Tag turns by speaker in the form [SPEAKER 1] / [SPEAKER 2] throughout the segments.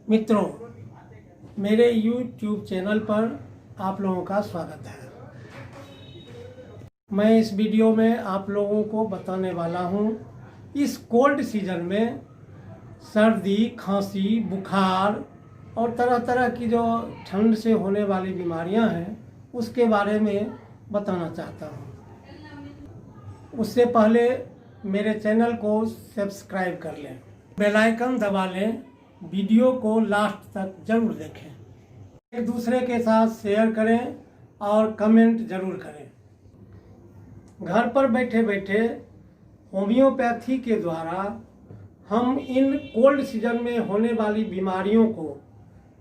[SPEAKER 1] मित्रों, मेरे YouTube channel पर आप लोगों का स्वागत है। मैं इस वीडियो में आप लोगों को बताने वाला हूं, इस कोल्ड सीजन में सर्दी, खांसी, बुखार और तरह तरह की जो ठंड से होने वाली बीमारियां हैं उसके बारे में बताना चाहता हूं। उससे पहले मेरे चैनल को सब्सक्राइब कर लें, बेल आइकन दबा लें, वीडियो को लास्ट तक जरूर देखें, एक दूसरे के साथ शेयर करें और कमेंट जरूर करें। घर पर बैठे बैठे होम्योपैथी के द्वारा हम इन कोल्ड सीजन में होने वाली बीमारियों को,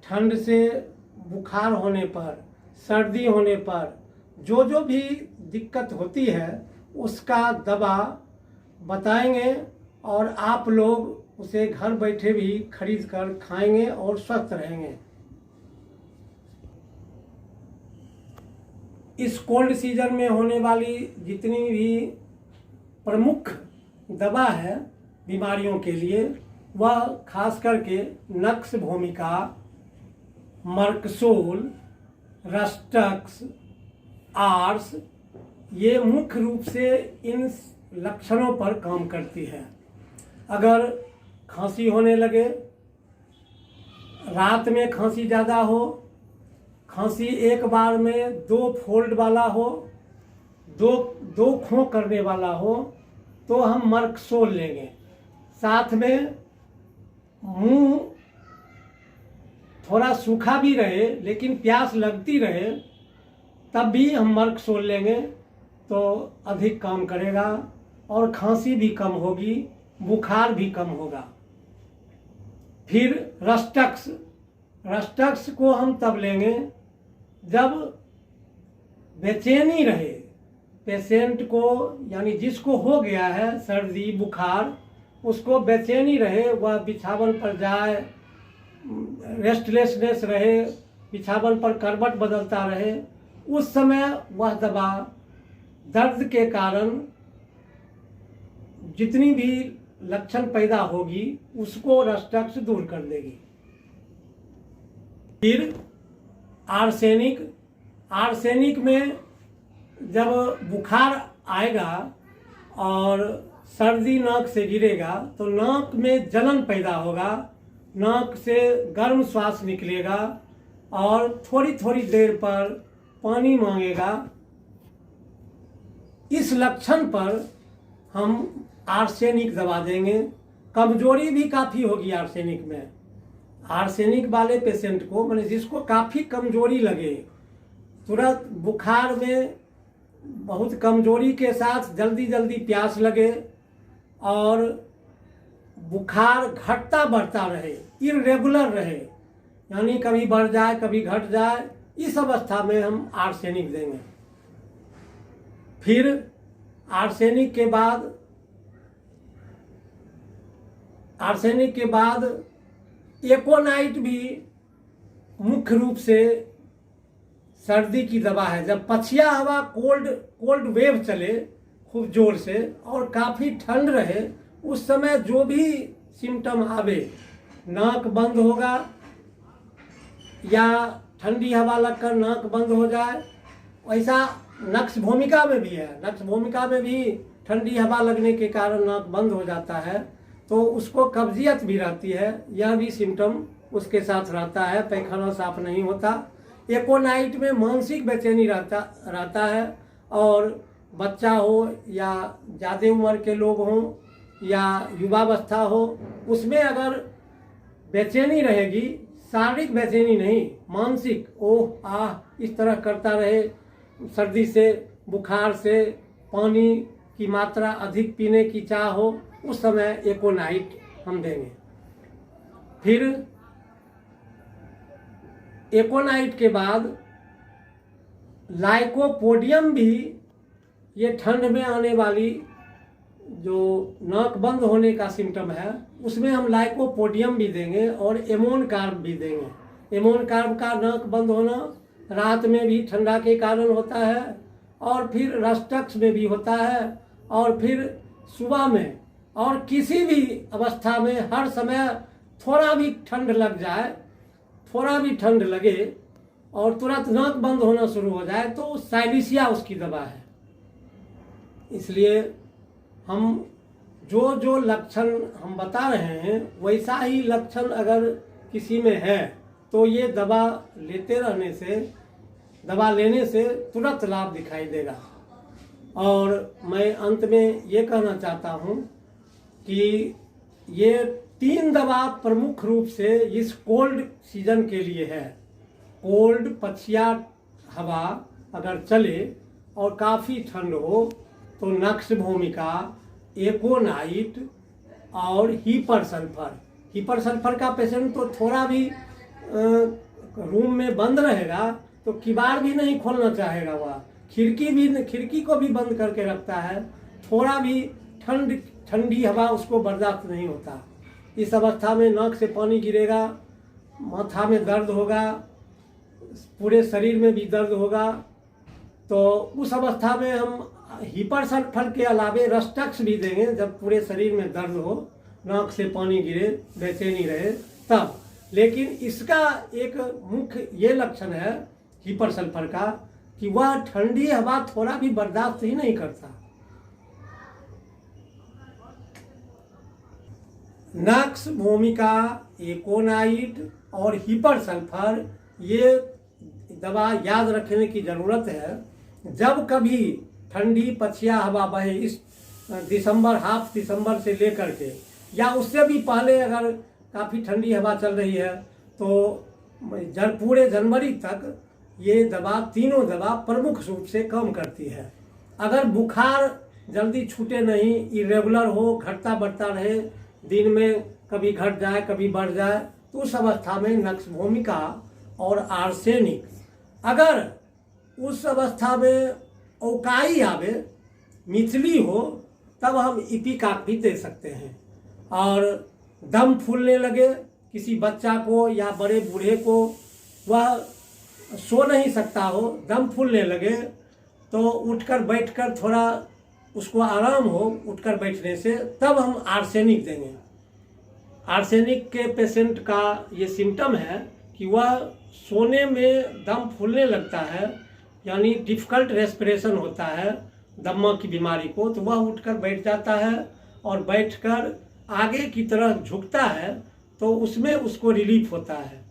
[SPEAKER 1] ठंड से बुखार होने पर, सर्दी होने पर जो भी दिक्कत होती है उसका दवा बताएंगे और आप लोग उसे घर बैठे भी खरीद कर खाएंगे और स्वस्थ रहेंगे। इस कोल्ड सीजन में होने वाली जितनी भी प्रमुख दवा है बीमारियों के लिए, वह खास करके नक्स भूमिका, मर्कसोल, रस्टक्स, आर्स, ये मुख्य रूप से इन लक्षणों पर काम करती है। अगर खांसी होने लगे, रात में खांसी ज़्यादा हो, खांसी एक बार में 2 फोल्ड वाला हो, दो खों करने वाला हो, तो हम मर्कसोल लेंगे। साथ में मुंह थोड़ा सूखा भी रहे लेकिन प्यास लगती रहे तब भी हम मर्कसोल लेंगे तो अधिक काम करेगा और खांसी भी कम होगी, बुखार भी कम होगा। फिर रस्टक्स को हम तब लेंगे जब बेचैनी रहे पेशेंट को, यानी जिसको हो गया है सर्दी बुखार, उसको बेचैनी रहे, वह बिछावन पर जाए, रेस्टलेसनेस रहे, बिछावन पर करवट बदलता रहे, उस समय वह दवा दर्द के कारण जितनी भी लक्षण पैदा होगी उसको रस्टक्स दूर कर देगी। फिर आर्सेनिक में जब बुखार आएगा और सर्दी नाक से गिरेगा तो नाक में जलन पैदा होगा, नाक से गर्म श्वास निकलेगा और थोड़ी थोड़ी देर पर पानी मांगेगा। इस लक्षण पर हम आर्सेनिक दवा देंगे। कमजोरी भी काफ़ी होगी आर्सेनिक में। आर्सेनिक वाले पेशेंट को, माने जिसको काफ़ी कमजोरी लगे, तुरंत बुखार में बहुत कमजोरी के साथ जल्दी जल्दी प्यास लगे और बुखार घटता बढ़ता रहे, इरेगुलर रहे, यानी कभी बढ़ जाए कभी घट जाए, इस अवस्था में हम आर्सेनिक देंगे। फिर आर्सेनिक के बाद एकोनाइट भी मुख्य रूप से सर्दी की दवा है। जब पछिया हवा कोल्ड वेव चले खूब जोर से और काफ़ी ठंड रहे, उस समय जो भी सिम्टम आवे, नाक बंद होगा या ठंडी हवा लगकर नाक बंद हो जाए, ऐसा नक्स भूमिका में भी है। नक्स भूमिका में भी ठंडी हवा लगने के कारण नाक बंद हो जाता है तो उसको कब्जियत भी रहती है, यह भी सिम्टम उसके साथ रहता है, पैखाना साफ नहीं होता। एकोनाइट में मानसिक बेचैनी रहता है और बच्चा हो या ज़्यादा उम्र के लोग हों या युवावस्था हो, उसमें अगर बेचैनी रहेगी, शारीरिक बेचैनी नहीं, मानसिक ओह आह इस तरह करता रहे, सर्दी से बुखार से पानी की मात्रा अधिक पीने की चाह हो, उस समय एकोनाइट हम देंगे। फिर एकोनाइट के बाद लाइकोपोडियम भी, ये ठंड में आने वाली जो नाक बंद होने का सिम्टम है उसमें हम लाइकोपोडियम भी देंगे और एमोन कार्ब भी देंगे। एमोन कार्ब का नाक बंद होना रात में भी ठंडा के कारण होता है और फिर रस्टक्स में भी होता है और फिर सुबह में और किसी भी अवस्था में हर समय थोड़ा भी ठंड लग जाए, थोड़ा भी ठंड लगे और तुरंत नाक बंद होना शुरू हो जाए तो साइलिसिया उसकी दवा है। इसलिए हम जो जो लक्षण हम बता रहे हैं वैसा ही लक्षण अगर किसी में है तो ये दवा लेने से तुरंत लाभ दिखाई देगा। और मैं अंत में ये कहना चाहता हूँ कि ये 3 दवा प्रमुख रूप से इस कोल्ड सीजन के लिए है। कोल्ड पछिया हवा अगर चले और काफ़ी ठंड हो तो नक्स भूमिका, एकोनाइट और हीपर सल्फर का पेशेंट तो थोड़ा भी रूम में बंद रहेगा तो किवाड़ भी नहीं खोलना चाहेगा, वह खिड़की को भी बंद करके रखता है। थोड़ा भी ठंडी हवा उसको बर्दाश्त नहीं होता। इस अवस्था में नाक से पानी गिरेगा, माथा में दर्द होगा, पूरे शरीर में भी दर्द होगा। तो उस अवस्था में हम हीपर सल्फर के अलावे रस्टक्स भी देंगे। जब पूरे शरीर में दर्द हो, नाक से पानी गिरे, बेचैनी रहे तब। लेकिन इसका एक मुख्य ये लक्षण है हीपर सल्फर का कि वह ठंडी हवा थोड़ा भी बर्दाश्त ही नहीं करता। नक्स भूमिका, एकोनाइट और हीपर सल्फर ये दवा याद रखने की ज़रूरत है। जब कभी ठंडी पछिया हवा बहे, इस दिसंबर, हाफ दिसंबर से लेकर के या उससे भी पहले अगर काफ़ी ठंडी हवा चल रही है तो पूरे जनवरी तक ये दवा, तीनों दवा प्रमुख रूप से काम करती है। अगर बुखार जल्दी छूटे नहीं, इरेगुलर हो, घटता बढ़ता रहे, दिन में कभी घट जाए कभी बढ़ जाए, तो उस अवस्था में नक्स भूमिका और आर्सेनिक, अगर उस अवस्था में औकाई आवे, मिथली हो, तब हम इपिकाक भी दे सकते हैं। और दम फूलने लगे किसी बच्चा को या बड़े बूढ़े को, वह सो नहीं सकता हो, दम फूलने लगे तो उठकर बैठकर थोड़ा उसको आराम हो उठकर बैठने से, तब हम आर्सेनिक देंगे। आर्सेनिक के पेशेंट का ये सिम्टम है कि वह सोने में दम फूलने लगता है, यानी डिफ़िकल्ट रेस्पिरेशन होता है दम्मा की बीमारी को, तो वह उठकर बैठ जाता है और बैठकर आगे की तरफ झुकता है तो उसमें उसको रिलीफ होता है।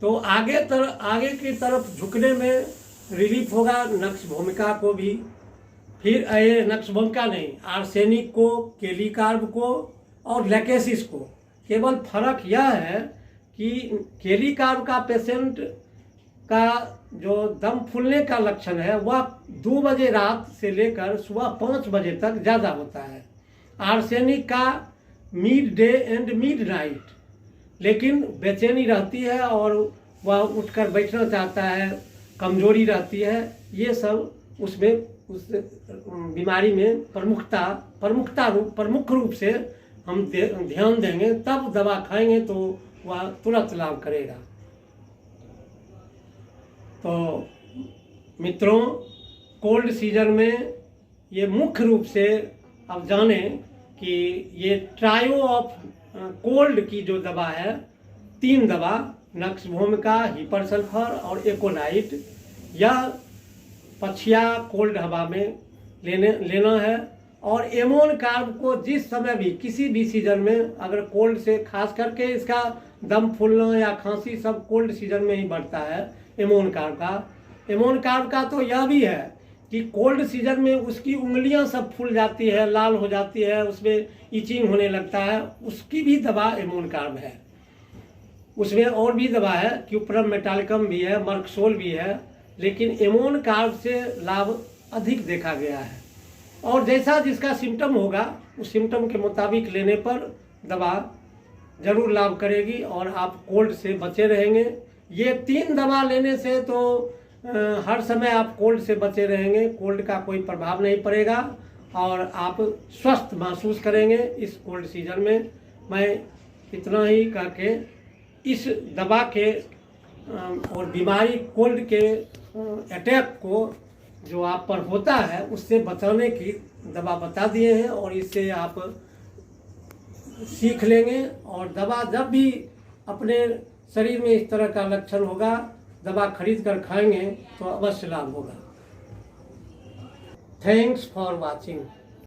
[SPEAKER 1] तो आगे की तरफ झुकने में रिलीफ होगा नक्स भूमिका को भी। फिर ये नक्स भूमिका नहीं, आर्सेनिक को, केलिकार्ब को और लैकेसिस को। केवल फर्क यह है कि केलिकार्ब का पेशेंट का जो दम फूलने का लक्षण है वह 2 बजे रात से लेकर सुबह 5 बजे तक ज़्यादा होता है। आर्सेनिक का mid day and mid night, लेकिन बेचैनी रहती है और वह उठकर बैठना चाहता है, कमजोरी रहती है। ये सब उस बीमारी में प्रमुख रूप से हम ध्यान देंगे, तब दवा खाएंगे तो वह तुरंत लाभ करेगा। तो मित्रों, कोल्ड सीजन में ये मुख्य रूप से अब जाने कि ये ट्रायो ऑफ कोल्ड की जो दवा है, 3 दवा, नक्स भूमिका, हीपर सल्फर और एकोनाइट, यह पछिया कोल्ड हवा में लेना है। और एमोन कार्ब को जिस समय भी किसी भी सीजन में अगर कोल्ड से, खास करके इसका दम फूलना या खांसी सब कोल्ड सीजन में ही बढ़ता है एमोन कार्ब का तो यह भी है कि कोल्ड सीजन में उसकी उंगलियां सब फूल जाती है, लाल हो जाती है, उसमें इचिंग होने लगता है, उसकी भी दवा एमोन कार्ब है। उसमें और भी दवा है, क्यूप्रम मेटालिकम भी है, मर्कसोल भी है, लेकिन एमोन कार्ब से लाभ अधिक देखा गया है। और जैसा जिसका सिम्टम होगा उस सिम्टम के मुताबिक लेने पर दवा जरूर लाभ करेगी और आप कोल्ड से बचे रहेंगे। ये 3 दवा लेने से तो हर समय आप कोल्ड से बचे रहेंगे, कोल्ड का कोई प्रभाव नहीं पड़ेगा और आप स्वस्थ महसूस करेंगे इस कोल्ड सीजन में। मैं इतना ही कह के इस दवा के और बीमारी कोल्ड के अटैक को जो आप पर होता है उससे बचाने की दवा बता दिए हैं और इससे आप सीख लेंगे। और दवा जब भी अपने शरीर में इस तरह का लक्षण होगा, दवा खरीद कर खाएंगे तो अवश्य लाभ होगा। Thanks for watching.